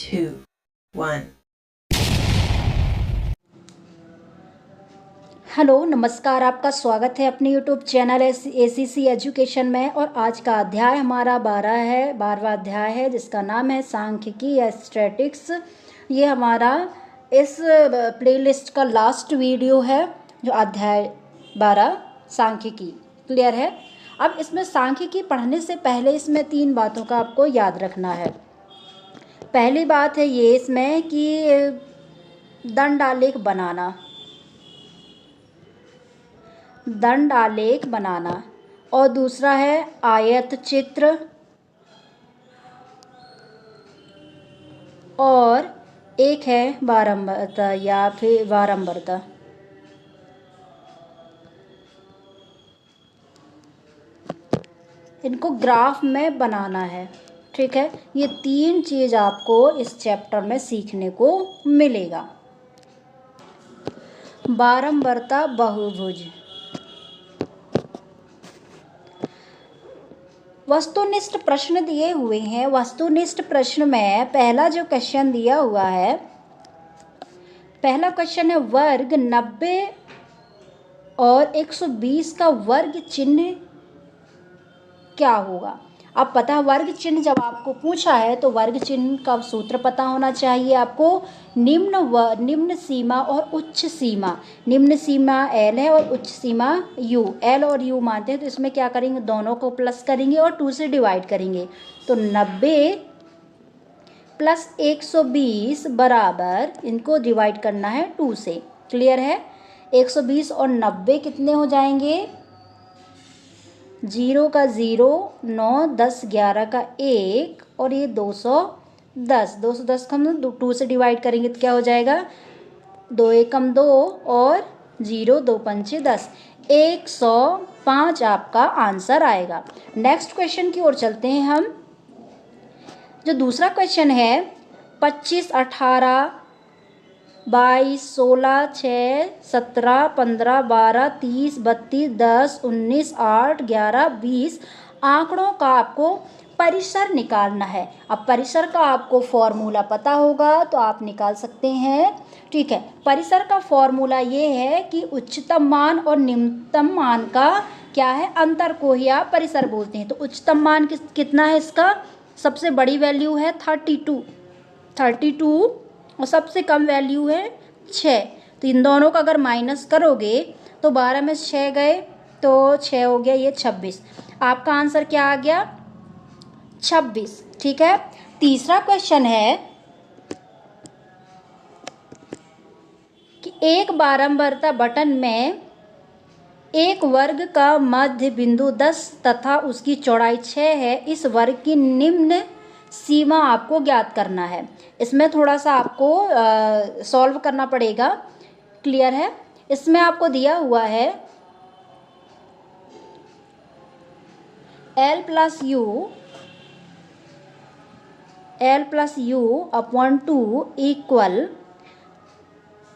2, 1. Hello नमस्कार, आपका स्वागत है अपने यूट्यूब चैनल ACC एजुकेशन में। और आज का अध्याय हमारा 12वां अध्याय है, जिसका नाम है सांख्यिकी या स्टैटिक्स। ये हमारा इस प्लेलिस्ट का लास्ट वीडियो है, जो अध्याय 12 सांख्यिकी। क्लियर है? अब इसमें सांख्यिकी पढ़ने से पहले इसमें 3 बातों का आपको याद रखना है। पहली बात है ये इसमें कि दंड आलेख बनाना, और दूसरा है आयत चित्र, और एक है बारंबारता या फिर बारंबारता। इनको ग्राफ में बनाना है। ठीक है, ये 3 चीज़ आपको इस चैप्टर में सीखने को मिलेगा। बारंबारता बहुभुज। वस्तुनिष्ठ प्रश्न दिए हुए हैं। वस्तुनिष्ठ प्रश्न में पहला जो क्वेश्चन दिया हुआ है, पहला क्वेश्चन है वर्ग 90 और 120 का वर्ग चिन्ह क्या होगा। अब पता है, वर्ग चिन्ह जब आपको पूछा है तो वर्ग चिन्ह का सूत्र पता होना चाहिए आपको। निम्न सीमा और उच्च सीमा। निम्न सीमा L है और उच्च सीमा U। L और U मानते हैं तो इसमें क्या करेंगे, दोनों को प्लस करेंगे और 2 से डिवाइड करेंगे। तो 90 प्लस 120 बराबर, इनको डिवाइड करना है 2 से। क्लियर है? 120 और 90 कितने हो जाएंगे? 0 का 0, 9, 10, 11 का 1, और ये 210। 210 को हम 2 से डिवाइड करेंगे तो क्या हो जाएगा? 2 एकम 2 और 0, 2 पंचे 10। 105 आपका आंसर आएगा। नेक्स्ट क्वेश्चन की ओर चलते हैं हम। जो दूसरा क्वेश्चन है, 25, 18, 22, 16, 6, 17, 15, 12, 30, 32, 10, 19, 8, 11, 20 आंकड़ों का आपको परिसर निकालना है। अब परिसर का आपको फॉर्मूला पता होगा तो आप निकाल सकते हैं। ठीक है, परिसर का फॉर्मूला ये है कि उच्चतम मान और निम्नतम मान का क्या है, अंतर को ही आप परिसर बोलते हैं। तो उच्चतम मान कितना है इसका? सबसे बड़ी वैल्यू है 32 और सबसे कम वैल्यू है 6। तो इन दोनों का अगर माइनस करोगे तो 12 में 6 गए तो 6 हो गया, ये 26। आपका आंसर क्या आ गया? 26। ठीक है। तीसरा क्वेश्चन है कि एक बारंबारता बटन में एक वर्ग का मध्य बिंदु 10 तथा उसकी चौड़ाई 6 है। इस वर्ग की निम्न सीमा आपको ज्ञात करना है। इसमें थोड़ा सा आपको सॉल्व करना पड़ेगा। क्लियर है? इसमें आपको दिया हुआ है L plus U upon 2 equal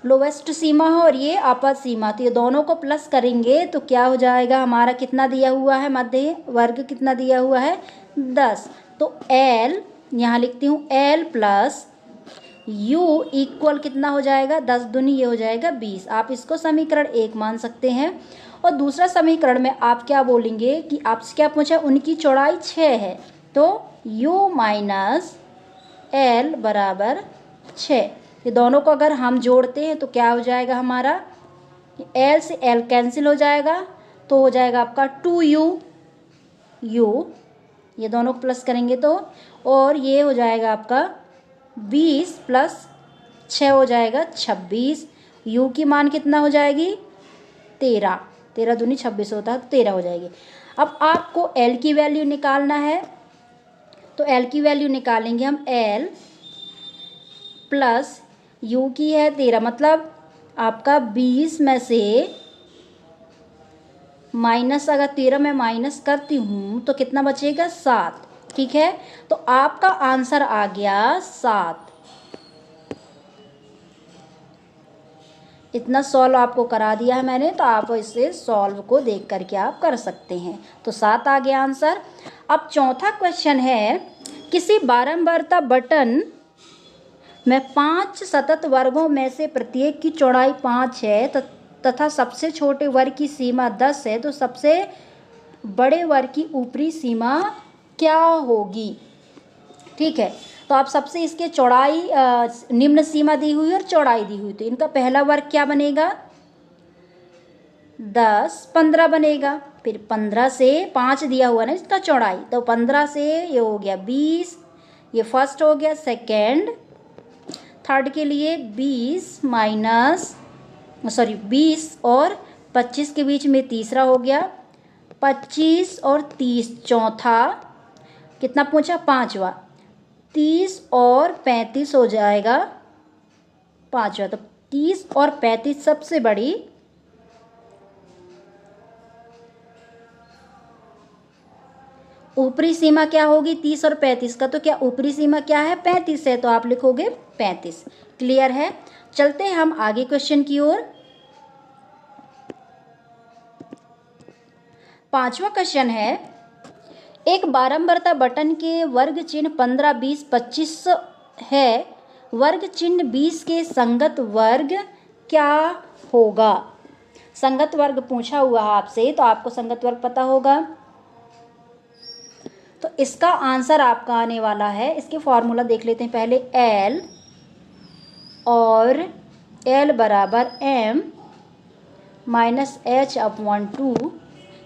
lowest सीमा हो और ये अपर सीमा। तो ये दोनों को प्लस करेंगे तो क्या हो जाएगा हमारा? कितना दिया हुआ है मध्य वर्ग, कितना दिया हुआ है? 10। तो L यहाँ लिखती हूँ, L प्लस U इक्वल कितना हो जाएगा? 10 दूनी ये हो जाएगा 20। आप इसको समीकरण 1 मान सकते हैं। और दूसरा समीकरण में आप क्या बोलेंगे कि आपसे क्या पूछा? उनकी चौड़ाई 6 है, तो U माइनस L बराबर 6। ये दोनों को अगर हम जोड़ते हैं तो क्या हो जाएगा हमारा? L से L कैंसिल हो जाएगा, तो हो जाएगा आपका 2U। ये दोनों को प्लस करेंगे तो, और ये हो जाएगा आपका 20 प्लस 6 हो जाएगा 26। U की मान कितना हो जाएगी? 13। 13 दूनी 26 होता है तो 13 हो जाएगी। अब आपको L की वैल्यू निकालना है, तो L की वैल्यू निकालेंगे हम। L प्लस U की है 13, मतलब आपका 20 में से माइनस, अगर 13 में माइनस करती हूँ तो कितना बचेगा? 7। ठीक है, तो आपका आंसर आ गया 7। इतना सॉल्व आपको करा दिया है मैंने, तो आप इसे सॉल्व को देख करके आप कर सकते हैं। तो 7 आ गया आंसर। अब चौथा क्वेश्चन है, किसी बारंबारता बटन मैं 5 सतत वर्गों में से प्रत्येक की चौड़ाई 5 है तथा सबसे छोटे वर्ग की सीमा 10 है, तो सबसे बड़े वर्ग की ऊपरी सीमा क्या होगी। ठीक है, तो आप सबसे इसके चौड़ाई निम्न सीमा दी हुई और चौड़ाई दी हुई, तो इनका पहला वर्ग क्या बनेगा 10, 15 बनेगा। फिर 15 से 5 दिया हुआ ना इसका चौड़ाई, तो 15 से ये हो गया 20, ये फर्स्ट हो गया। सेकेंड थर्ड के लिए 20 और 25 के बीच में तीसरा हो गया, 25 और 30 चौथा, कितना पूछा पांचवा, 30 और 35 हो जाएगा पांचवा, तो 30 और 35 सबसे बड़ी ऊपरी सीमा क्या होगी 30 और 35 का, तो क्या ऊपरी सीमा क्या है 35 है, तो आप लिखोगे 35। क्लियर है। चलते हैं हम आगे क्वेश्चन की ओर। पांचवा क्वेश्चन है, एक बारंबारता बटन के वर्ग चिन्ह 15, 20, 25 है, वर्ग चिन्ह 20 के संगत वर्ग क्या होगा। संगत वर्ग पूछा हुआ है आपसे, तो आपको संगत वर्ग पता होगा, तो इसका आंसर आपका आने वाला है, इसके फॉर्मूला देख लेते हैं पहले। L और L बराबर M माइनस H/2,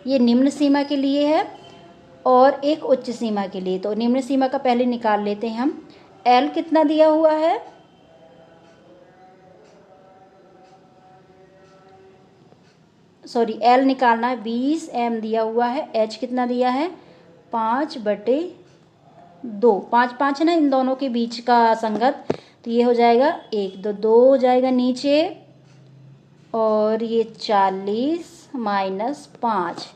ये निम्न सीमा के लिए है और एक उच्च सीमा के लिए। तो निम्न सीमा का पहले निकाल लेते हैं हम। L कितना दिया हुआ है, सॉरी L निकालना है, 20, M दिया हुआ है, H कितना दिया है 5/2, 5 5 है ना इन दोनों के बीच का संगत, तो ये हो जाएगा 1 2 2 हो जाएगा नीचे, और ये 40 माइनस 5,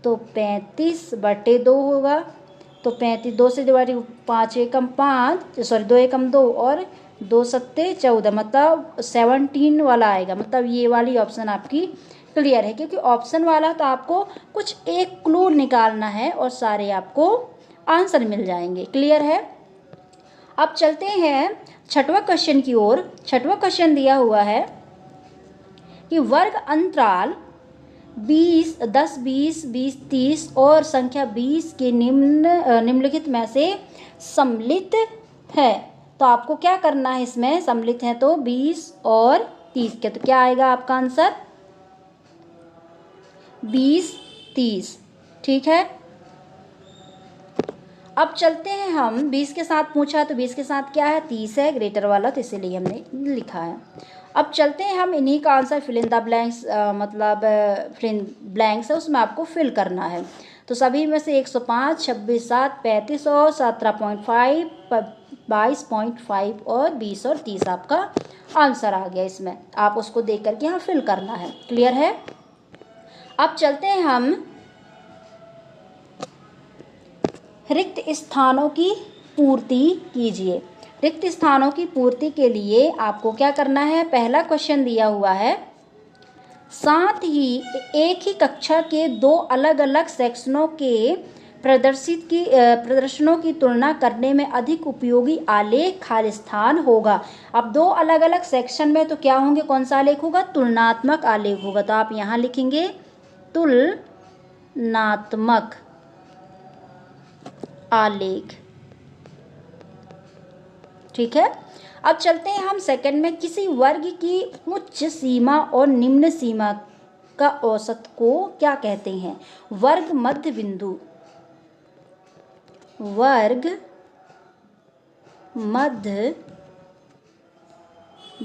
तो 35/2 होगा। तो 35 2 से डिवाइड, 5 एकम 5, सॉरी 2 एकम 2 और 2 सत्ते 14, मतलब 17 वाला आएगा। मतलब ये वाली ऑप्शन आपकी क्लियर है, क्योंकि ऑप्शन वाला तो आपको कुछ एक क्लू निकालना है और सारे आपको आंसर मिल जाएंगे। क्लियर है। अब चलते हैं छठवां क्वेश्चन की ओर। छठवां क्वेश्चन दिया हुआ है कि वर्ग अंतराल 20, 10, 20, 20, 30 और संख्या 20 के निम्नलिखित में से सम्मिलित है। तो आपको क्या करना है, इसमें सम्मिलित है तो 20 और 30 के, तो क्या आएगा आपका आंसर 20, 30। ठीक है। अब चलते हैं हम 20 के साथ, पूछा तो 20 के साथ क्या है 30 है ग्रेटर वाला, तो इसीलिए हमने लिखा है। अब चलते हैं हम इन्हीं का answer fill in the blanks, मतलब फिल इन ब्लैंक्स है उसमें आपको फिल करना है। तो सभी में से 105, 26, 7, 35 और 17.5, 22.5 और 20 और 30 आपका आंसर आ गया। इसमें आप उसको देख करके यहाँ फिल करना है। क्लियर है। अब चलते हैं हम रिक्त स्थानों की पूर्ति कीजिए। रिक्त स्थानों की पूर्ति के लिए आपको क्या करना है, पहला क्वेश्चन दिया हुआ है, साथ ही एक ही कक्षा के दो अलग अलग सेक्शनों के प्रदर्शनों की तुलना करने में अधिक उपयोगी आलेख खाली स्थान होगा। अब दो अलग अलग सेक्शन में तो क्या होंगे, कौन सा आलेख होगा, तुलनात्मक आलेख होगा। तो आप यहाँ लिखेंगे तुलनात्मक आलेख। ठीक है। अब चलते हैं हम सेकंड में, किसी वर्ग की उच्च सीमा और निम्न सीमा का औसत को क्या कहते हैं, वर्ग मध्य बिंदु। वर्ग मध्य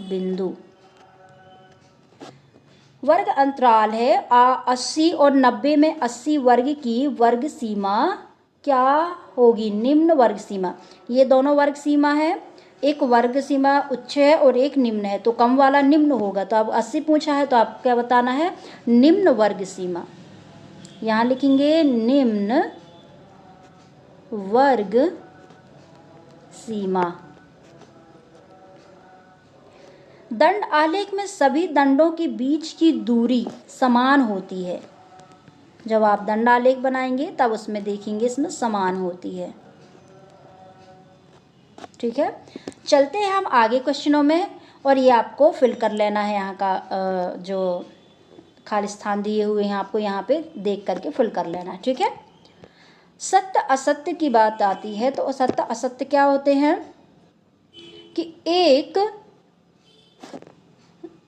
बिंदु वर्ग अंतराल है 80 और 90 में 80 वर्ग की वर्ग सीमा क्या होगी, निम्न वर्ग सीमा। ये दोनों वर्ग सीमा है, एक वर्ग सीमा उच्च है और एक निम्न है, तो कम वाला निम्न होगा। तो अब 80 पूछा है तो आपको क्या बताना है, निम्न वर्ग सीमा। यहाँ लिखेंगे निम्न वर्ग सीमा। दंड आलेख में सभी दंडों के बीच की दूरी समान होती है। जब आप दंड आलेख बनाएंगे तब उसमें देखेंगे इसमें समान होती है। ठीक है। चलते हैं हम आगे क्वेश्चनों में, और ये आपको फिल कर लेना है, यहाँ का जो खाली स्थान दिए हुए हैं आपको यहाँ पे देख करके फिल कर लेना है, ठीक है। सत्य असत्य की बात आती है तो सत्य असत्य क्या होते हैं कि एक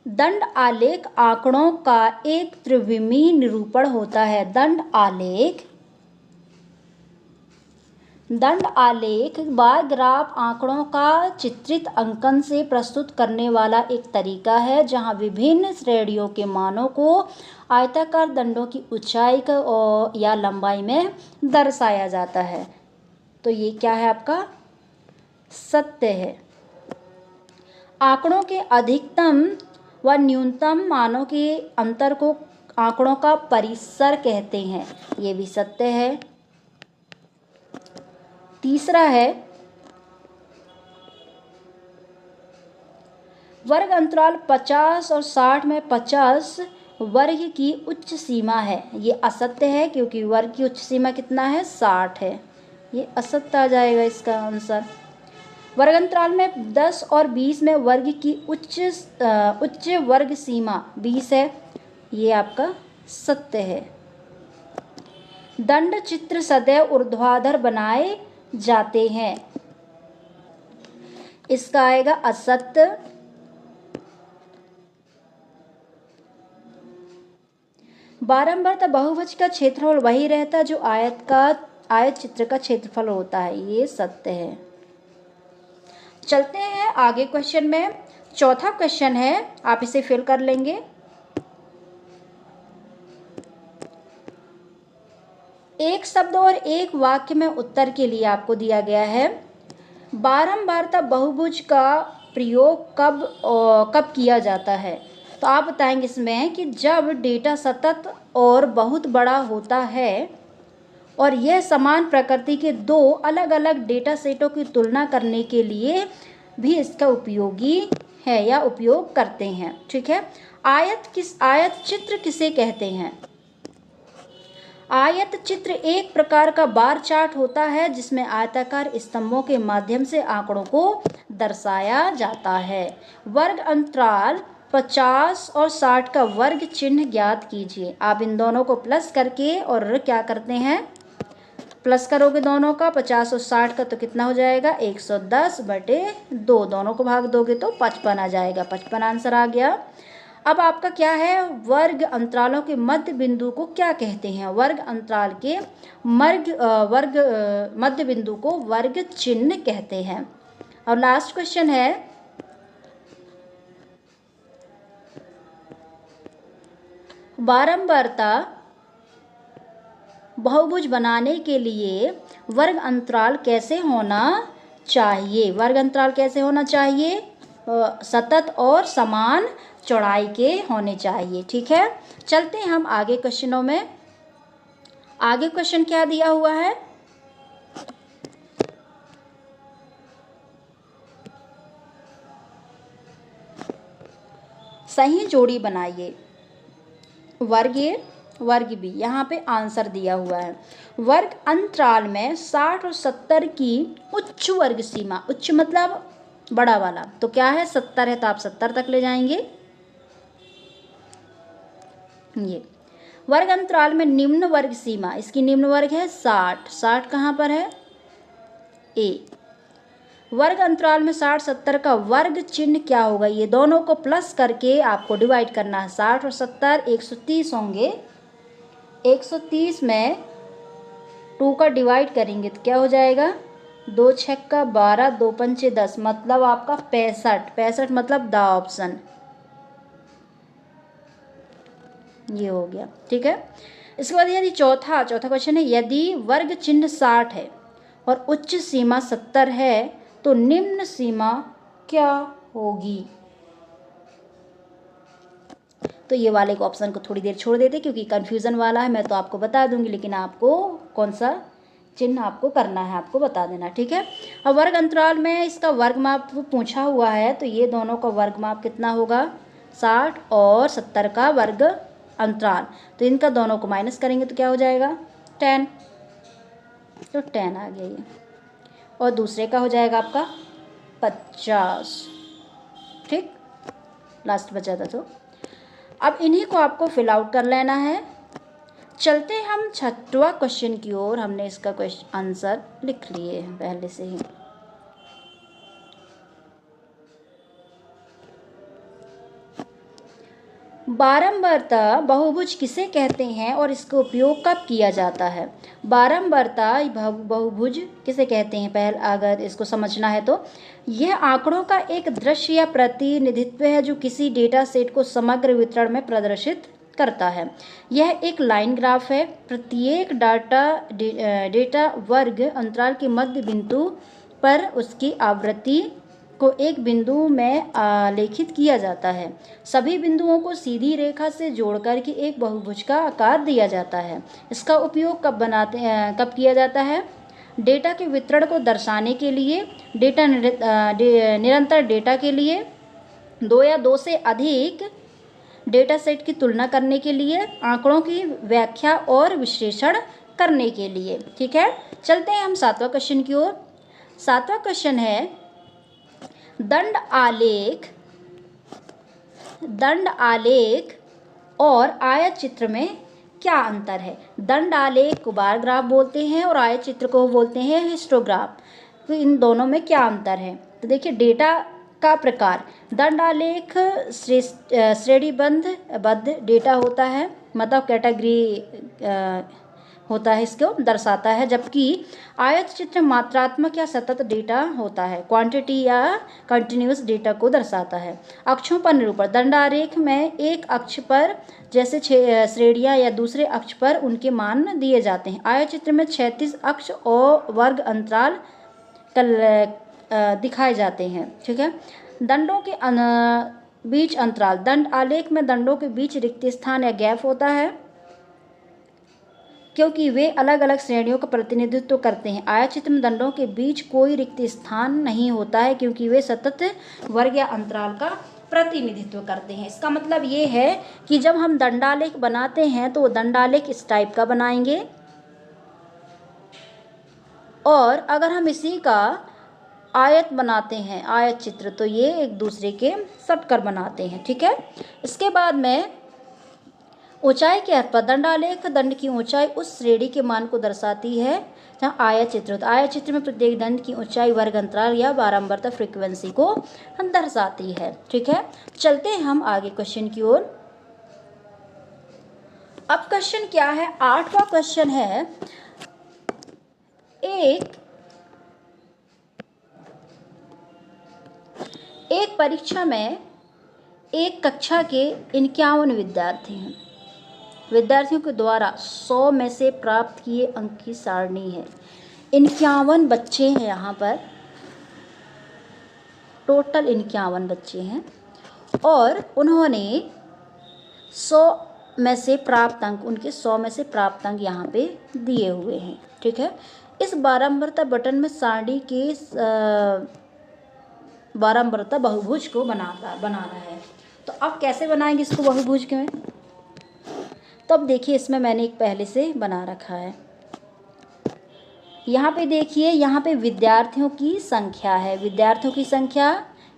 दंड आलेख आंकड़ों का एक त्रिविमीय निरूपण होता है। दंड आलेख बार ग्राफ आंकड़ों का चित्रित अंकन से प्रस्तुत करने वाला एक तरीका है जहां विभिन्न श्रेणियों के मानों को आयताकार दंडों की ऊंचाई या लंबाई में दर्शाया जाता है। तो ये क्या है आपका सत्य है। आंकड़ों के अधिकतम व न्यूनतम मानों के अंतर को आंकड़ों का परिसर कहते हैं, ये भी सत्य है। तीसरा है वर्ग अंतराल 50 और 60 में 50 वर्ग की उच्च सीमा है, ये असत्य है क्योंकि वर्ग की उच्च सीमा कितना है 60 है, ये असत्य आ जाएगा इसका आंसर। वर्ग अंतराल में 10 और 20 में वर्ग की उच्च वर्ग सीमा 20 है, ये आपका सत्य है। दंड चित्र सदैव ऊर्ध्वाधर बनाए जाते हैं, इसका आएगा असत्य। बारंबारता बहुभुज का क्षेत्रफल वही रहता जो आयत चित्र का क्षेत्रफल होता है, ये सत्य है। चलते हैं आगे क्वेश्चन में। चौथा क्वेश्चन है, आप इसे फिल कर लेंगे। एक शब्द और एक वाक्य में उत्तर के लिए आपको दिया गया है बारंबारता बहुभुज का प्रयोग कब किया जाता है। तो आप बताएंगे इसमें कि जब डेटा सतत और बहुत बड़ा होता है और यह समान प्रकृति के दो अलग अलग डेटा सेटों की तुलना करने के लिए भी इसका उपयोगी है या उपयोग करते हैं, ठीक है। आयत चित्र किसे कहते हैं? आयत चित्र एक प्रकार का बार चार्ट होता है जिसमें आयताकार स्तंभों के माध्यम से आंकड़ों को दर्शाया जाता है। वर्ग अंतराल 50 और 60 का वर्ग चिन्ह ज्ञात कीजिए। आप इन दोनों को प्लस करके और क्या करते हैं, प्लस करोगे दोनों का 50 और 60 का तो कितना हो जाएगा 110/2, दोनों को भाग दोगे तो 55 आ जाएगा, 55 आंसर आ गया। अब आपका क्या है, वर्ग अंतरालों के मध्य बिंदु को क्या कहते हैं? वर्ग अंतराल के मध्य बिंदु को वर्ग चिन्ह कहते हैं। और लास्ट क्वेश्चन है, बारंबारता बहुभुज बनाने के लिए वर्ग अंतराल कैसे होना चाहिए? वर्ग अंतराल कैसे होना चाहिए? सतत और समान चौड़ाई के होने चाहिए, ठीक है। चलते हैं हम आगे क्वेश्चनों में। आगे क्वेश्चन क्या दिया हुआ है, सही जोड़ी बनाइए। वर्ग ए वर्ग बी, यहाँ पे आंसर दिया हुआ है। वर्ग अंतराल में 60 और 70 की उच्च वर्ग सीमा, उच्च मतलब बड़ा वाला, तो क्या है 70 है तो आप 70 तक ले जाएंगे। ये वर्ग अंतराल में निम्न वर्ग सीमा, इसकी निम्न वर्ग है 60, 60 कहाँ पर है ए। वर्ग अंतराल में 60 70 का वर्ग चिन्ह क्या होगा? ये दोनों को प्लस करके आपको डिवाइड करना है। 60 और 70 130 होंगे, 130 में 2 का डिवाइड करेंगे तो क्या हो जाएगा 2 छक्का 12, 2 पंचे 10, मतलब आपका 65, 65 मतलब द ऑप्शन, ये हो गया, ठीक है। इसके बाद यदि चौथा क्वेश्चन है, यदि वर्ग चिन्ह 60 है और उच्च सीमा 70 है तो निम्न सीमा क्या होगी? तो ये वाले को ऑप्शन को थोड़ी देर छोड़ देते क्योंकि कन्फ्यूज़न वाला है, मैं तो आपको बता दूंगी लेकिन आपको कौन सा चिन्ह आपको करना है आपको बता देना, ठीक है। अब वर्ग अंतराल में इसका वर्ग माप पूछा हुआ है तो ये दोनों का वर्ग माप कितना होगा 60 और 70 का वर्ग अंतराल, तो इनका दोनों को माइनस करेंगे तो क्या हो जाएगा 10, तो 10 आ गया ये। और दूसरे का हो जाएगा आपका 50। ठीक, लास्ट बचा था। तो अब इन्हीं को आपको फिल आउट कर लेना है। चलते हम 6वां क्वेश्चन की ओर। हमने इसका आंसर लिख लिए हैं पहले से ही। बारंबारता बहुभुज किसे कहते हैं और इसका उपयोग कब किया जाता है? बारंबारता बहुभुज किसे कहते हैं? पहले अगर इसको समझना है तो यह आंकड़ों का एक दृश्य या प्रतिनिधित्व है जो किसी डेटा सेट को समग्र वितरण में प्रदर्शित करता है। यह एक लाइन ग्राफ है। प्रत्येक डेटा वर्ग अंतराल के मध्य बिंदु पर उसकी आवृत्ति को एक बिंदु में आलेखित किया जाता है। सभी बिंदुओं को सीधी रेखा से जोड़कर के एक बहुभुज का आकार दिया जाता है। इसका उपयोग कब किया जाता है? डेटा के वितरण को दर्शाने के लिए, निरंतर डेटा के लिए, दो या दो से अधिक डेटा सेट की तुलना करने के लिए, आंकड़ों की व्याख्या और विश्लेषण करने के लिए। ठीक है, चलते हैं हम 7वां क्वेश्चन की ओर। 7वां क्वेश्चन है दंड आलेख और आयत चित्र में क्या अंतर है? दंड आलेख को बार ग्राफ बोलते हैं और आयत चित्र को बोलते हैं हिस्टोग्राफ। तो इन दोनों में क्या अंतर है? तो देखिए, डेटा का प्रकार, दंड आलेख श्रेणीबद्ध डेटा होता है, मतलब कैटेगरी होता है, इसको दर्शाता है, जबकि आयत चित्र मात्रात्मक या सतत डेटा होता है, क्वांटिटी या कंटिन्यूअस डेटा को दर्शाता है। अक्षों पर निरूपण, दंडालेख में एक अक्ष पर जैसे श्रेणियां या दूसरे अक्ष पर उनके मान दिए जाते हैं। आयत चित्र में क्षैतिज अक्ष और वर्ग अंतराल दिखाए जाते हैं। ठीक है, दंडों के बीच अंतराल, दंड आलेख में दंडों के बीच रिक्त स्थान या गैप होता है क्योंकि वे अलग अलग श्रेणियों का प्रतिनिधित्व करते हैं। आयत चित्र में दंडों के बीच कोई रिक्त स्थान नहीं होता है क्योंकि वे सतत वर्ग या अंतराल का प्रतिनिधित्व करते हैं। इसका मतलब ये है कि जब हम दंडालेख बनाते हैं तो दंडालेख इस टाइप का बनाएंगे, और अगर हम इसी का आयत बनाते हैं, आयत चित्र, तो ये एक दूसरे के सटकर बनाते हैं। ठीक है, इसके बाद में ऊंचाई के अर्थ पर, दंडालेख दंड की ऊंचाई उस श्रेणी के मान को दर्शाती है जहाँ आयत चित्र होता है। आयत चित्र में प्रत्येक दंड की ऊंचाई वर्ग अंतराल या बारंबारता फ्रीक्वेंसी को दर्शाती है। ठीक है, चलते हैं हम आगे क्वेश्चन की ओर। अब क्वेश्चन क्या है? 8वां क्वेश्चन है, एक परीक्षा में एक कक्षा के 51 विद्यार्थी हैं। विद्यार्थियों के द्वारा 100 में से प्राप्त किए अंक की सारणी है। 51 बच्चे हैं, यहाँ पर टोटल 51 बच्चे हैं, और उन्होंने 100 में से प्राप्त अंक, उनके 100 में से प्राप्त अंक यहाँ पे दिए हुए हैं। ठीक है, इस बारंबारता बटन में सारणी के बारंबारता बहुभुज को बनाना है। तो अब कैसे बनाएंगे इसको बहुभुज के में? तो अब देखिए, इसमें मैंने एक पहले से बना रखा है। यहाँ पे देखिए, यहाँ पे विद्यार्थियों की संख्या है। विद्यार्थियों की संख्या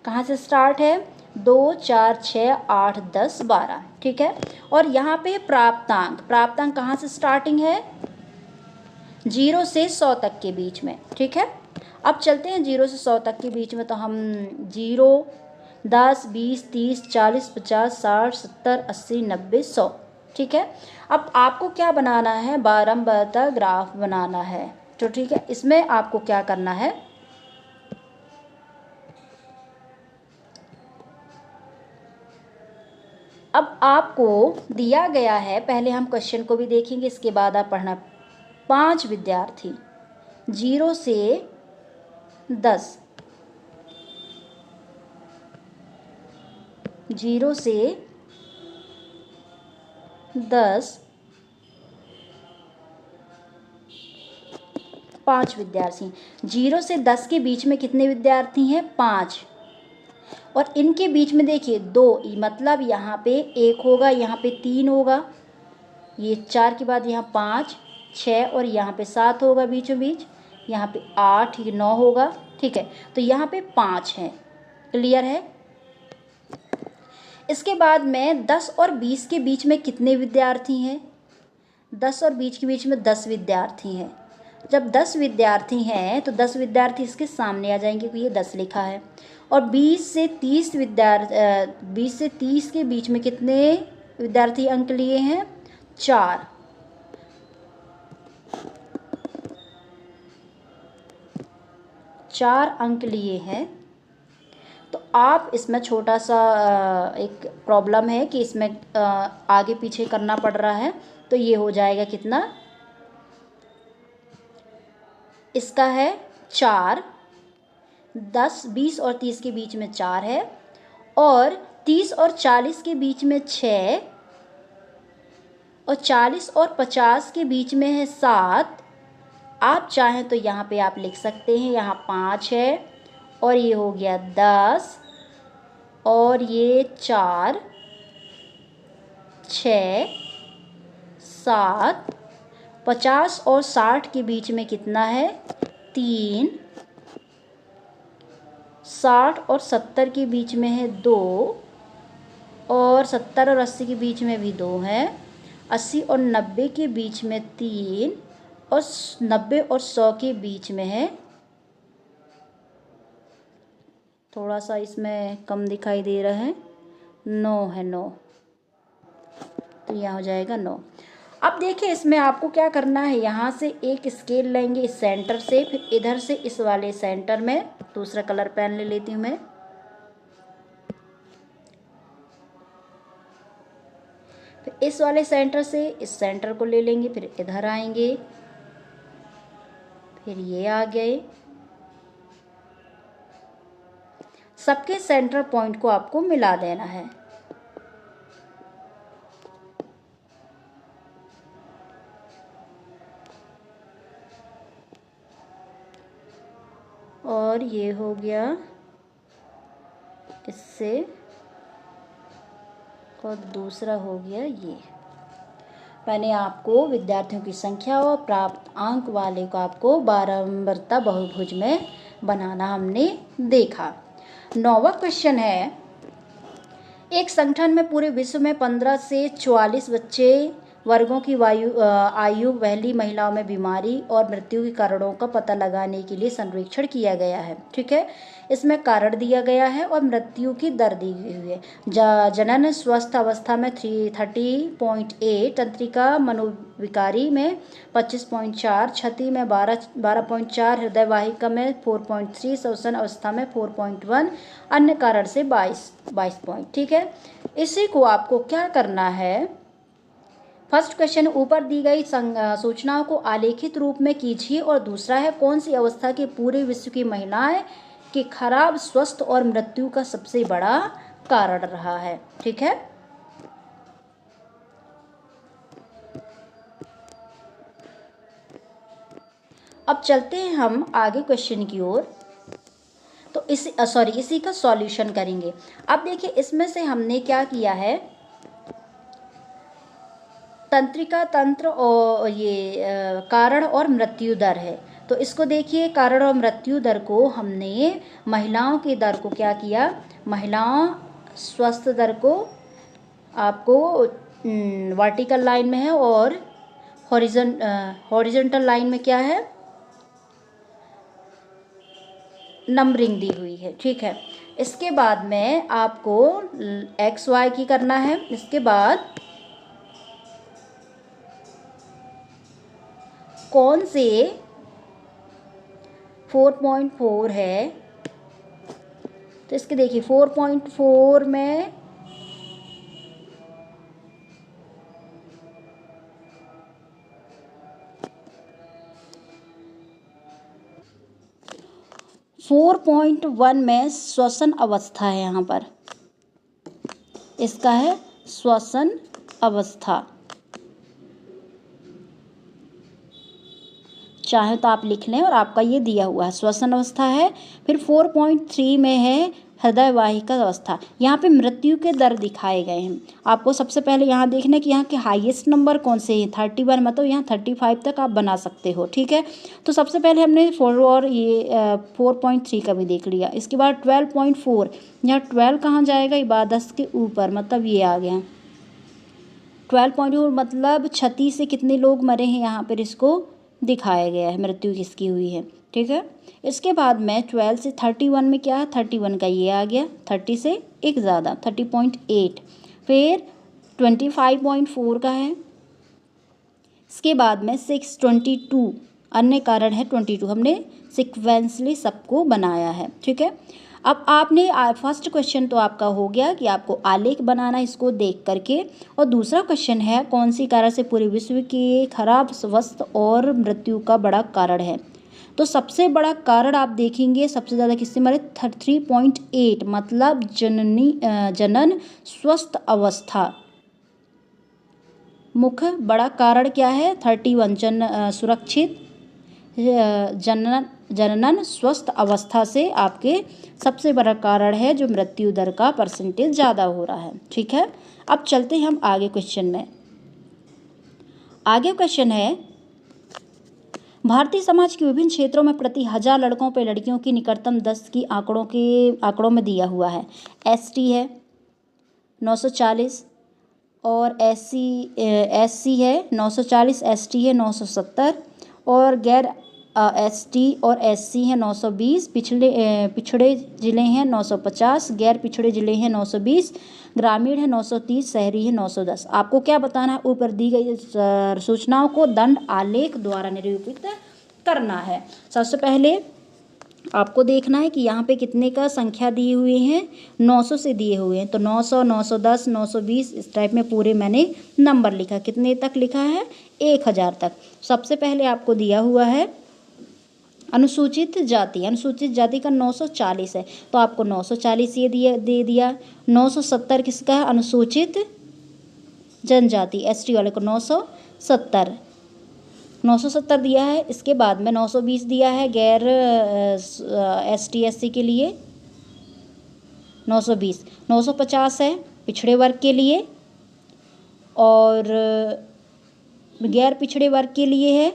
कहाँ से स्टार्ट है? 2, 4, 6, 8, 10, 12। ठीक है, और यहाँ पे प्राप्तांक, प्राप्तांक कहाँ से स्टार्टिंग है? 0 से 100 तक के बीच में। ठीक है, अब चलते हैं 0 से 100 तक के बीच में। तो हम 0, 10, 20, 30, 40, 50, 60, 70, 80, 90, 100। ठीक है, अब आपको क्या बनाना है? बारंबारता ग्राफ बनाना है। तो ठीक है, इसमें आपको क्या करना है? अब आपको दिया गया है, पहले हम क्वेश्चन को भी देखेंगे, इसके बाद आप पढ़ना। 5 विद्यार्थी 0 से 10, 0 से 10 5 विद्यार्थी। 0 से 10 के बीच में कितने विद्यार्थी हैं? 5। और इनके बीच में देखिए 2, मतलब यहाँ पे 1 होगा, यहाँ पे 3 होगा, ये 4 के बाद यहाँ 5, 6 और यहाँ पे 7 होगा बीचों बीच, यहाँ पे 8, ये 9 होगा। ठीक है, तो यहाँ पे 5 है, क्लियर है। इसके बाद में 10 और 20 के बीच में कितने विद्यार्थी हैं? 10 और 20 के बीच में 10 विद्यार्थी हैं। जब 10 विद्यार्थी हैं तो 10 विद्यार्थी इसके सामने आ जाएंगे क्योंकि ये 10 लिखा है। और 20 से 30 के बीच में कितने विद्यार्थी अंक लिए हैं? 4। चार अंक लिए हैं। तो आप इसमें छोटा सा एक प्रॉब्लम है कि इसमें आगे पीछे करना पड़ रहा है। तो ये हो जाएगा कितना? इसका है 4, 10, 20 और 30 के बीच में 4 है, और 30 और 40 के बीच में 6, और 40 और 50 के बीच में है 7। आप चाहें तो यहाँ पे आप लिख सकते हैं, यहाँ 5 है और ये हो गया 10, और ये 4, 6, 7, 50 और 60 के बीच में कितना है? 3, 60 और 70 के बीच में है 2, और 70 और 80 के बीच में भी 2 है, 80 और 90 के बीच में 3, और 90 और 100 के बीच में है, थोड़ा सा इसमें कम दिखाई दे रहा है, 9 है, 9। तो यहाँ हो जाएगा 9। अब देखिए इसमें आपको क्या करना है, यहाँ से एक स्केल लेंगे इस सेंटर से, फिर इधर से इस वाले सेंटर में, दूसरा कलर पेन ले लेती हूँ मैं, फिर इस वाले सेंटर से इस सेंटर को ले लेंगे, फिर इधर आएंगे, फिर ये आ गए। सबके सेंटर पॉइंट को आपको मिला देना है। और ये हो गया इससे, और दूसरा हो गया ये। मैंने आपको विद्यार्थियों की संख्या और प्राप्त अंक वाले को आपको बारंबारता बहुभुज में बनाना हमने देखा। 9वां क्वेश्चन है, एक संगठन में पूरे विश्व में 15 से 44 बच्चे वर्गों की आयु वाली महिलाओं में बीमारी और मृत्यु के कारणों का पता लगाने के लिए सर्वेक्षण किया गया है। ठीक है, इसमें कारण दिया गया है और मृत्यु की दर दी हुई है। जनन स्वस्थ अवस्था में 30.8, तंत्रिका मनोविकारी में 25.4, क्षति में 12.4, हृदय वाहिका में 4.3, श्वसन अवस्था में 4.1, अन्य कारण से 22 पॉइंट। ठीक है, इसी को आपको क्या करना है, फर्स्ट क्वेश्चन, ऊपर दी गई सूचनाओं को आलेखित रूप में कीजिए, और दूसरा है कौन सी अवस्था के पूरे विश्व की महिलाएं के खराब स्वास्थ्य और मृत्यु का सबसे बड़ा कारण रहा है। ठीक है, अब चलते हैं हम आगे क्वेश्चन की ओर। तो इसी का सॉल्यूशन करेंगे। अब देखिए इसमें से हमने क्या किया है, तंत्रिका तंत्र और ये कारण और मृत्यु दर है। तो इसको देखिए, कारण और मृत्यु दर को हमने महिलाओं की दर को क्या किया, महिलाओं स्वस्थ दर को आपको वर्टिकल लाइन में है और हॉरिजॉन्टल लाइन में क्या है, नंबरिंग दी हुई है। ठीक है, इसके बाद में आपको XY की करना है। इसके बाद कौन से 4.4 है, तो इसके देखिए 4.4 में 4.1 में श्वसन अवस्था है, यहाँ पर इसका है श्वसन अवस्था, चाहे तो आप लिख लें, और आपका ये दिया हुआ है श्वसन अवस्था है। फिर 4.3 में है हृदय वाहिका अवस्था। यहाँ पे मृत्यु के दर दिखाए गए हैं। आपको सबसे पहले यहाँ देखना है कि यहाँ के हाईएस्ट नंबर कौन से हैं। 31 मतलब यहाँ 35 तक आप बना सकते हो, ठीक है। तो सबसे पहले हमने 4 और ये 4.3 का भी देख लिया। इसके बाद 12.4, यहाँ 12 कहाँ जाएगा, ये 10 के ऊपर, मतलब ये आ गया 12.4, मतलब क्षति से कितने लोग मरे हैं यहाँ पर इसको दिखाया गया है, मृत्यु किसकी हुई है, ठीक है। इसके बाद में 12 से 31 में क्या है, 31 का ये आ गया, 30 से एक ज़्यादा 30.8, फिर 25.4 का है। इसके बाद में 622, अन्य कारण है 22, हमने सिक्वेंसली सबको बनाया है, ठीक है। अब आपने फर्स्ट क्वेश्चन तो आपका हो गया कि आपको आलेख बनाना इसको देख करके, और दूसरा क्वेश्चन है कौन सी कारण से पूरे विश्व के खराब स्वास्थ्य और मृत्यु का बड़ा कारण है। तो सबसे बड़ा कारण आप देखेंगे सबसे ज़्यादा किससे मरे, 3.8, मतलब जनन स्वस्थ अवस्था। मुख्य बड़ा कारण क्या है, 31 सुरक्षित जनन स्वस्थ अवस्था से आपके सबसे बड़ा कारण है जो मृत्यु दर का परसेंटेज ज़्यादा हो रहा है, ठीक है। अब चलते हैं हम आगे क्वेश्चन में। आगे क्वेश्चन है, भारतीय समाज के विभिन्न क्षेत्रों में प्रति 1000 लड़कों पर लड़कियों की निकटतम 10 की आंकड़ों में दिया हुआ है। एसटी है 940 और एससी है 940, एसटी है 970 और गैर एसटी और एससी है 920, पिछड़े ज़िले हैं 950, गैर पिछड़े ज़िले हैं 920, ग्रामीण है 930, शहरी है 910। आपको क्या बताना है, ऊपर दी गई सूचनाओं को दंड आलेख द्वारा निरूपित करना है। सबसे पहले आपको देखना है कि यहाँ पे कितने का संख्या दिए हुए हैं, 900 से दिए हुए हैं, तो 900, 910, 920 इस टाइप में पूरे मैंने नंबर लिखा। कितने तक लिखा है, 1000 तक। सबसे पहले आपको दिया हुआ है अनुसूचित जाति, अनुसूचित जाति का 940 है, तो आपको 940 ये दे दिया। 970 किसका है, अनुसूचित जनजाति, एसटी वाले को 970 दिया है। इसके बाद में 920 दिया है गैर एसटी एससी के लिए 920, 950 है पिछड़े वर्ग के लिए, और गैर पिछड़े वर्ग के लिए है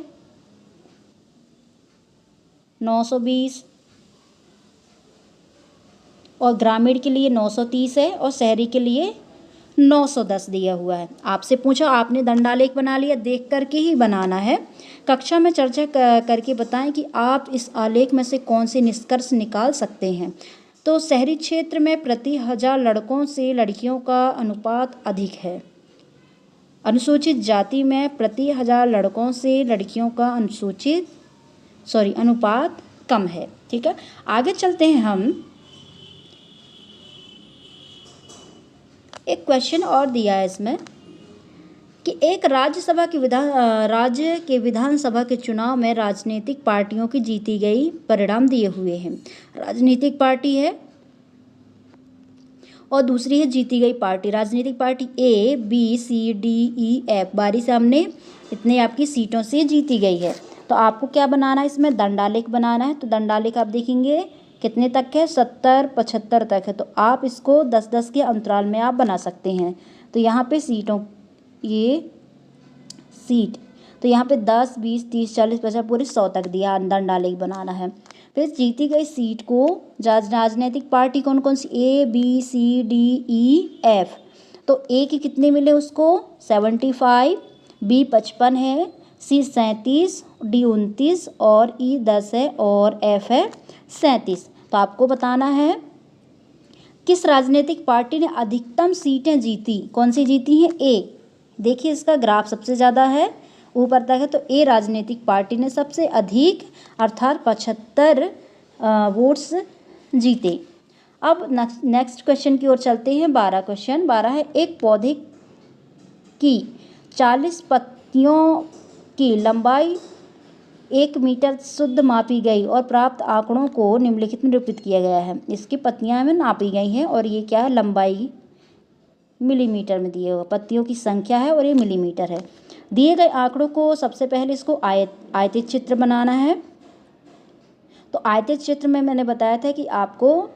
920, और ग्रामीण के लिए 930 है, और शहरी के लिए 910 दिया हुआ है। आपसे पूछा, आपने दंडालेख बना लिया, देख करके ही बनाना है। कक्षा में चर्चा करके बताएं कि आप इस आलेख में से कौन से निष्कर्ष निकाल सकते हैं। तो शहरी क्षेत्र में प्रति 1000 लड़कों से लड़कियों का अनुपात अधिक है। अनुसूचित जाति में प्रति 1000 लड़कों से लड़कियों का अनुपात कम है, ठीक है। आगे चलते हैं हम। एक क्वेश्चन और दिया है इसमें कि एक राज्य के विधानसभा के चुनाव में राजनीतिक पार्टियों की जीती गई परिणाम दिए हुए हैं। राजनीतिक पार्टी है और दूसरी है जीती गई पार्टी। राजनीतिक party A B C D E F, बारी से हमने इतने आपकी सीटों से जीती गई है। तो आपको क्या बनाना है, इसमें दंडालेख बनाना है। तो दंडालेख आप देखेंगे कितने तक है, 70, 75 तक है। तो आप इसको 10-10 के अंतराल में आप बना सकते हैं। तो यहाँ पे सीटों, ये सीट, तो यहाँ पे 10, 20, 30, 40, 50 पूरे 100 तक दिया दंडालेख बनाना है। फिर जीती गई सीट को राजनीतिक पार्टी कौन कौन सी, A B C D E F. तो ए के कितने मिले उसको 75, बी 55 है, सी 37, डी 29 और ई 10 है और एफ है 37। तो आपको बताना है किस राजनीतिक पार्टी ने अधिकतम सीटें जीती। कौन सी जीती हैं, ए। देखिए इसका ग्राफ सबसे ज़्यादा है, ऊपर तक है, तो ए राजनीतिक पार्टी ने सबसे अधिक अर्थात 75 वोट्स जीते। अब नेक्स्ट क्वेश्चन की ओर चलते हैं। 12 क्वेश्चन 12 है, एक पौधे की 40 पत्तियों की लंबाई 1 मीटर शुद्ध मापी गई और प्राप्त आंकड़ों को निम्नलिखित में निरूपित किया गया है। इसकी पत्तियां में नापी गई हैं और ये क्या है, लंबाई मिलीमीटर में दिए हुआ, पत्तियों की संख्या है और ये मिलीमीटर है। दिए गए आंकड़ों को सबसे पहले इसको आयतित चित्र बनाना है। तो आयतित चित्र में मैंने बताया था कि आपको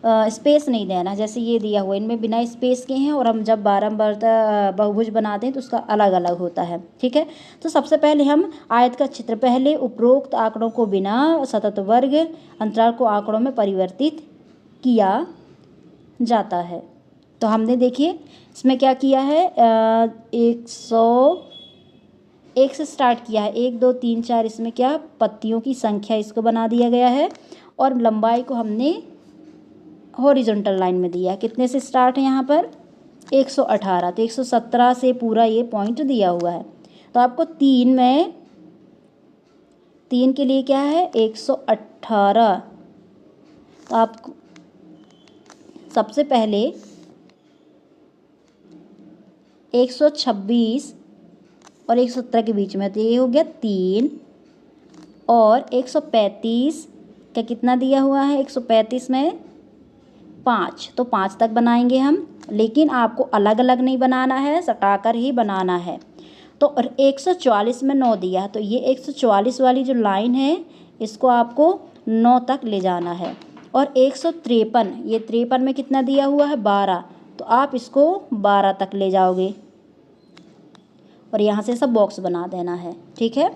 स्पेस नहीं देना, जैसे ये दिया हुआ इनमें बिना स्पेस के हैं, और हम जब बारंबारता बहुभुज बनाते हैं तो उसका अलग अलग होता है। ठीक है, तो सबसे पहले हम आयत का चित्र, पहले उपरोक्त आंकड़ों को बिना सतत वर्ग अंतराल को आंकड़ों में परिवर्तित किया जाता है। तो हमने देखिए इसमें क्या किया है, 101 से स्टार्ट किया है, 1 2 3 4, इसमें क्या पत्तियों की संख्या इसको बना दिया गया है, और लंबाई को हमने हॉरिजॉन्टल लाइन में दिया है। कितने से स्टार्ट है यहाँ पर 118, तो 117 से पूरा ये पॉइंट दिया हुआ है। तो आपको 3 के लिए क्या है 118, तो आप सबसे पहले 126 और 117 के बीच में, तो ये हो गया 3, और 135 का कितना दिया हुआ है, 135 में 5, तो 5 तक बनाएंगे हम, लेकिन आपको अलग अलग नहीं बनाना है, सटाकर ही बनाना है। तो और 144 में 9 दिया है, तो ये 144 वाली जो लाइन है इसको आपको 9 तक ले जाना है। और 153, ये 53 में कितना दिया हुआ है 12, तो आप इसको 12 तक ले जाओगे, और यहाँ से सब बॉक्स बना देना है। ठीक है,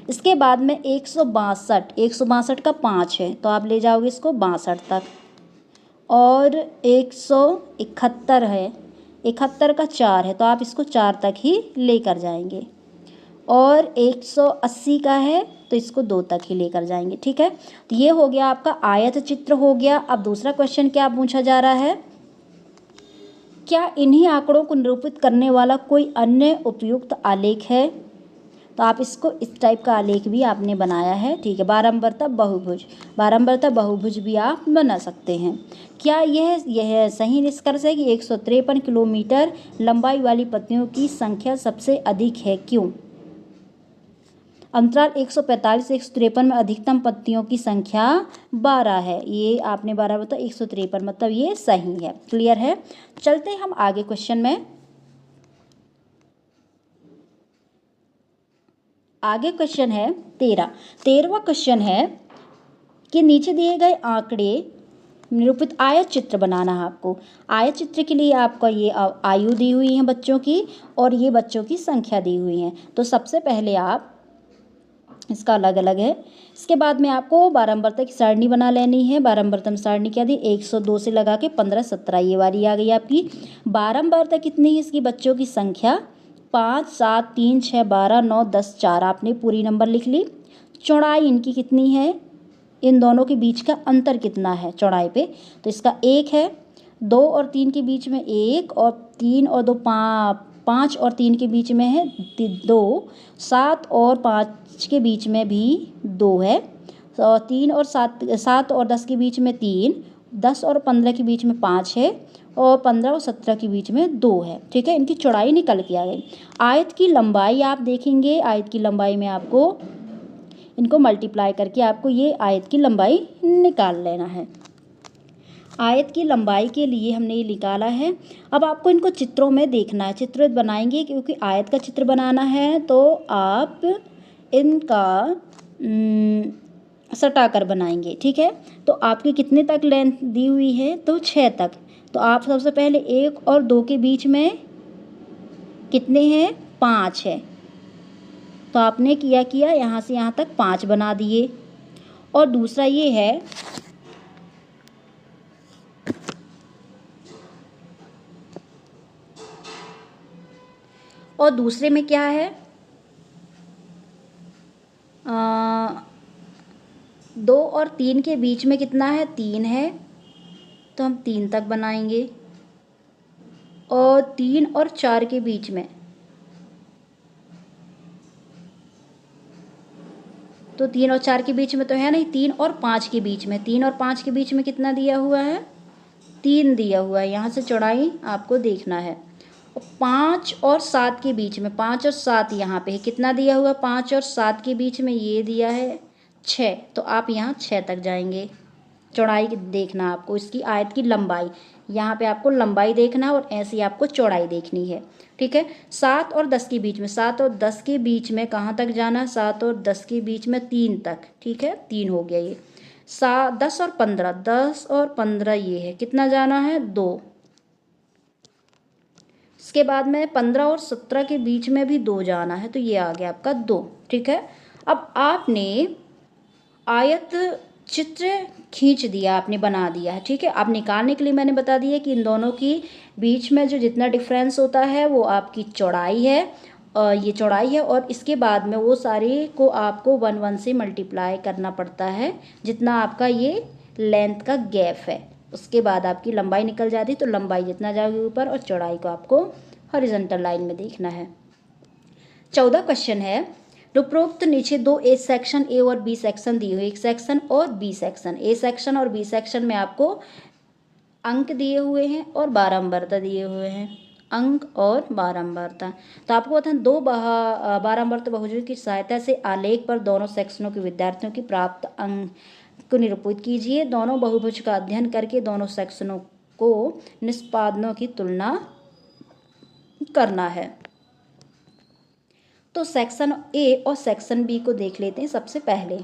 इसके बाद में 162 का 5 है, तो आप ले जाओगे इसको 62 तक। और 171 है, 71 का 4 है, तो आप इसको 4 तक ही लेकर जाएंगे। और 180 का है, तो इसको 2 तक ही लेकर जाएंगे। ठीक है, तो ये हो गया आपका आयत चित्र हो गया। अब दूसरा क्वेश्चन क्या पूछा जा रहा है, क्या इन्हीं आंकड़ों को निरूपित करने वाला कोई अन्य उपयुक्त आलेख है? तो आप इसको इस टाइप का आलेख भी आपने बनाया है। ठीक है, बारंबारता बहुभुज भी आप बना सकते हैं। क्या यह सही निष्कर्ष है कि 153 किलोमीटर लंबाई वाली पत्तियों की संख्या सबसे अधिक है, क्यों? अंतराल 145 से 153 में अधिकतम पत्तियों की संख्या 12 है, ये आपने 12 बताया, 153 मतलब ये सही है। क्लियर है, चलते हैं हम आगे क्वेश्चन में। आगे क्वेश्चन है 13वां क्वेश्चन है कि नीचे दिए गए आंकड़े निरूपित आयत चित्र बनाना है आपको। आयत चित्र के लिए आपका ये आयु दी हुई है बच्चों की, और ये बच्चों की संख्या दी हुई है। तो सबसे पहले आप इसका अलग अलग है, इसके बाद में आपको बारंबारता की सारणी बना लेनी है। बारंबारता में सारणी क्या दी, 102 से लगा के 15 17, ये वाली आ गई आपकी। बारंबारता कितनी है इसकी, बच्चों की संख्या 5 7 3 6 12 9 10 4, आपने पूरी नंबर लिख ली। चौड़ाई इनकी कितनी है, इन दोनों के बीच का अंतर कितना है चौड़ाई पे, तो इसका 1 है। 2 और 3 के बीच में 1, और 3 और 2 5 और 3 के बीच में है 2, 7 और 5 के बीच में भी 2 है, और 3 और 7 और 10 के बीच में 3, 10 और 15 के बीच में 5 है, और 15 और 17 के बीच में 2 है। ठीक है, इनकी चौड़ाई निकल के आ गई। आयत की लंबाई आप देखेंगे, आयत की लंबाई में आपको इनको मल्टीप्लाई करके आपको ये आयत की लंबाई निकाल लेना है। आयत की लंबाई के लिए हमने ये निकाला है। अब आपको इनको चित्रों में देखना है, चित्र बनाएंगे, क्योंकि आयत का चित्र बनाना है तो आप इनका सटाकर बनाएंगे। ठीक है, तो आपकी कितने तक लेंथ दी हुई है, तो 6 तक। तो आप सबसे पहले 1 और 2 के बीच में कितने हैं, 5 है, तो आपने किया यहाँ से यहाँ तक 5 बना दिए। और दूसरा ये है, और दूसरे में क्या है, 2 और 3 के बीच में कितना है, 3 है, तो हम 3 तक बनाएंगे। और 3 और 4 के बीच में, तो 3 और 4 के बीच में तो है नहीं, 3 और 5 के बीच में, 3 और 5 के बीच में कितना दिया हुआ है, 3 दिया हुआ है। यहाँ से चौड़ाई आपको देखना है। 5 और 7 के बीच में, 5 और 7 यहाँ पे है, कितना दिया हुआ है, 5 और 7 के बीच में ये दिया है 6, तो आप यहाँ 6 तक जाएंगे। चौड़ाई देखना आपको, इसकी आयत की लंबाई, यहाँ पे आपको लंबाई देखना है, और ऐसे ही आपको चौड़ाई देखनी है। ठीक है, 7 और 10 के बीच में, 7 और 10 के बीच में कहाँ तक जाना है, 7 और 10 के बीच में 3 तक। ठीक है, 3 हो गया ये। 10 और 15, 10 और 15 ये है, कितना जाना है 2। इसके बाद में 15 और 17 के बीच में भी 2 जाना है, तो ये आ गया आपका 2। ठीक है, अब आपने आयत चित्र खींच दिया, आपने बना दिया है। ठीक है, अब निकालने के लिए मैंने बता दिया कि इन दोनों की बीच में जो जितना डिफरेंस होता है वो आपकी चौड़ाई है, ये चौड़ाई है, और इसके बाद में वो सारे को आपको 1 1 से मल्टीप्लाई करना पड़ता है, जितना आपका ये लेंथ का गैप है। उसके बाद आपकी लंबाई निकल जाती है, तो लंबाई जितना जाएगी ऊपर और चौड़ाई को आपको हॉरिजॉन्टल लाइन में देखना है। 14 क्वेश्चन है, उपरोक्त नीचे दो ए सेक्शन, ए और बी सेक्शन दिए हुए, एक सेक्शन और बी सेक्शन। ए सेक्शन और बी सेक्शन में आपको अंक दिए हुए हैं और बारंबारता दिए हुए हैं, अंक और बारंबारता। तो आपको पता है दो बारंबारता बहुभुजों की सहायता से आलेख पर दोनों सेक्शनों के विद्यार्थियों की प्राप्त अंक को निरूपित कीजिए। दोनों बहुभुज का अध्ययन करके दोनों सेक्शनों को निष्पादनों की तुलना करना है। तो सेक्शन ए और सेक्शन बी को देख लेते हैं। सबसे पहले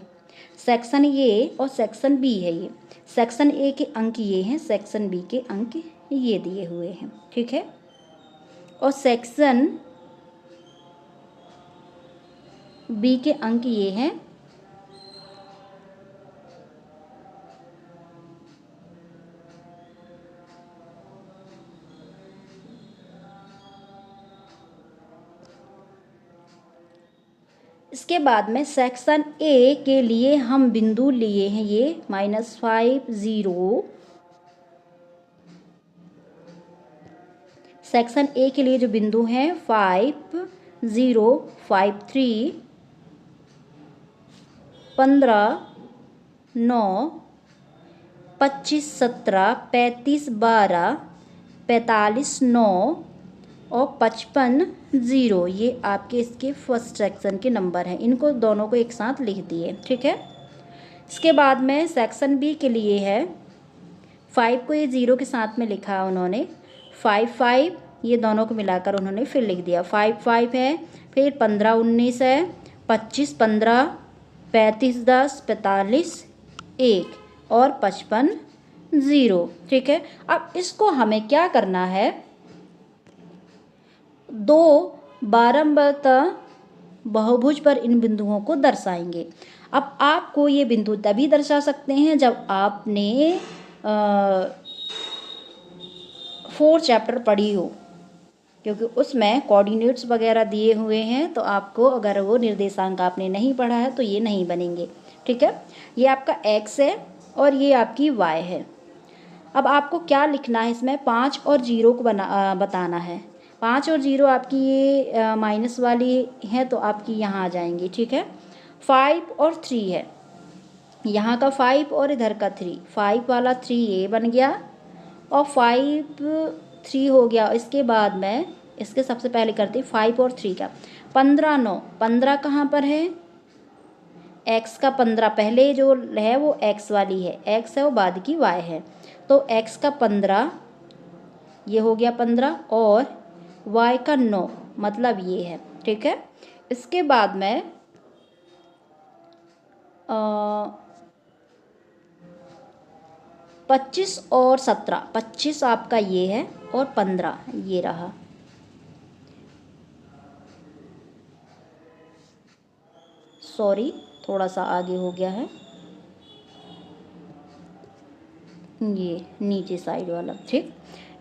सेक्शन ए और सेक्शन बी है। ये सेक्शन ए के अंक ये हैं, सेक्शन बी के अंक ये दिए हुए हैं। ठीक है, और सेक्शन बी के अंक ये हैं, इसके बाद में सेक्शन ए के लिए हम बिंदु लिए हैं ये -5 0। सेक्शन ए के लिए जो बिंदु हैं 5 0 5 3 15 9 25 17 35 12 45 9 और 55 0, ये आपके इसके फर्स्ट सेक्शन के नंबर हैं। इनको दोनों को एक साथ लिख दिए। ठीक है, इसके बाद में सेक्शन बी के लिए है 5 को ये 0 के साथ में लिखा है उन्होंने, 5 5 ये दोनों को मिलाकर उन्होंने फिर लिख दिया। 5 5 है, फिर 15 19 है, 25 15 35 10 45 1 और 55 0। ठीक है, अब इसको हमें क्या करना है, दो बारंबारता बहुभुज पर इन बिंदुओं को दर्शाएंगे। अब आपको ये बिंदु तभी दर्शा सकते हैं जब आपने 4 चैप्टर पढ़ी हो, क्योंकि उसमें कोऑर्डिनेट्स वगैरह दिए हुए हैं। तो आपको अगर वो निर्देशांक आपने नहीं पढ़ा है तो ये नहीं बनेंगे। ठीक है, ये आपका x है और ये आपकी y है। अब आपको क्या लिखना है इसमें, 5 और 0 को बताना है। 5 और 0 आपकी ये माइनस वाली है, तो आपकी यहाँ आ जाएंगी। ठीक है, 5 और 3 है, यहाँ का 5 और इधर का 3, 5 वाला 3 ये बन गया और 5 3 हो गया। इसके बाद में इसके सबसे पहले करते 5 और 3 का 15 9, 15 कहाँ पर है, x का 15 पहले जो है वो x वाली है, x है वो बाद की y है, तो x का 15 ये हो गया 15 और y का 9, मतलब ये है। ठीक है, इसके बाद में 25 और 17, 25 आपका ये है और 15 ये रहा। सॉरी, थोड़ा सा आगे हो गया है, ये नीचे साइड वाला। ठीक,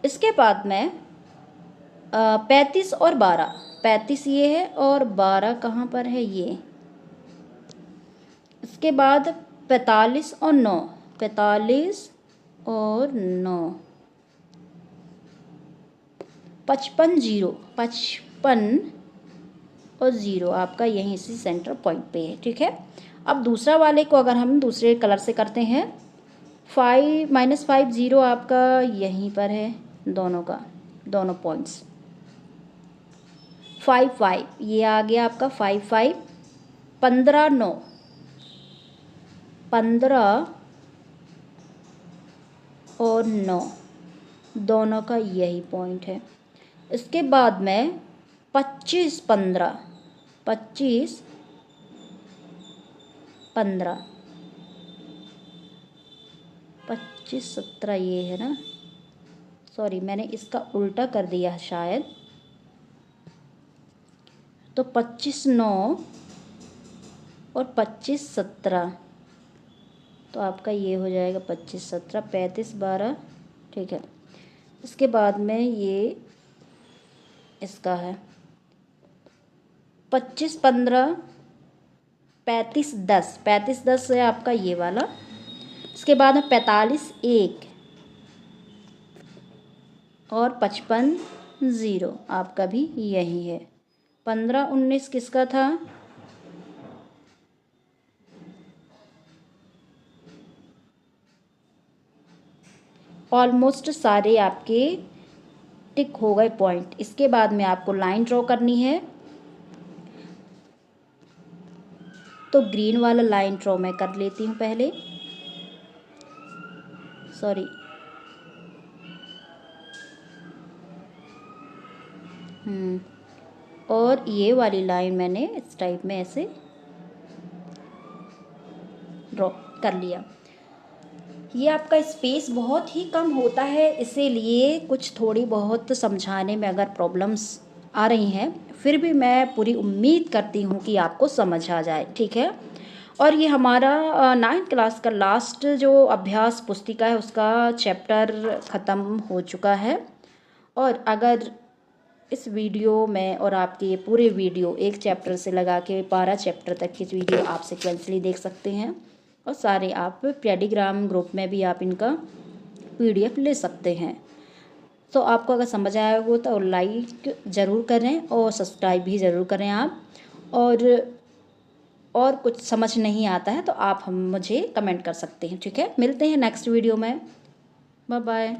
इसके बाद में 35 और 12, 35 ये है और 12 कहाँ पर है, ये। इसके बाद 45 और 9, 45 और 9, 55 0, 55 और 0 आपका यहीं से सेंटर पॉइंट पे है। ठीक है, अब दूसरा वाले को अगर हम दूसरे कलर से करते हैं, 5 -5 0 आपका यहीं पर है, दोनों का दोनों पॉइंट्स। 5 5 ये आ गया आपका 5 5, 15 9, 15 और 9 दोनों का यही पॉइंट है। इसके बाद में 25 15, 25 15 25 17 ये है ना, सॉरी मैंने इसका उल्टा कर दिया शायद। तो 25 9 और 25 17, तो आपका ये हो जाएगा 25 17 35 12, ठीक है। इसके बाद में ये इसका है 25 15 35 10, 35 10 है आपका ये वाला। इसके बाद में 45 1 और 55 0, आपका भी यही है। 15 19 किसका था? ऑलमोस्ट सारे आपके टिक हो गए पॉइंट। इसके बाद में आपको लाइन ड्रॉ करनी है, तो ग्रीन वाला लाइन ड्रॉ मैं कर लेती हूँ पहले, सॉरी और ये वाली लाइन मैंने इस टाइप में ऐसे ड्रॉ कर लिया। ये आपका स्पेस बहुत ही कम होता है, इसीलिए कुछ थोड़ी बहुत समझाने में अगर प्रॉब्लम्स आ रही हैं, फिर भी मैं पूरी उम्मीद करती हूँ कि आपको समझ आ जाए, ठीक है। और ये हमारा 9th क्लास का लास्ट जो अभ्यास पुस्तिका है उसका चैप्टर ख़त्म हो चुका है। और अगर इस वीडियो में और आपके ये पूरे वीडियो एक चैप्टर से लगा के 12 चैप्टर तक की वीडियो आप सिक्वेंसली देख सकते हैं, और सारे आप टेलीग्राम ग्रुप में भी आप इनका PDF ले सकते हैं। तो आपको अगर समझ आया हो तो लाइक ज़रूर करें और सब्सक्राइब भी ज़रूर करें आप। और कुछ समझ नहीं आता है तो आप हम मुझे कमेंट कर सकते हैं, ठीक है। मिलते हैं नेक्स्ट वीडियो में, बाय बाय।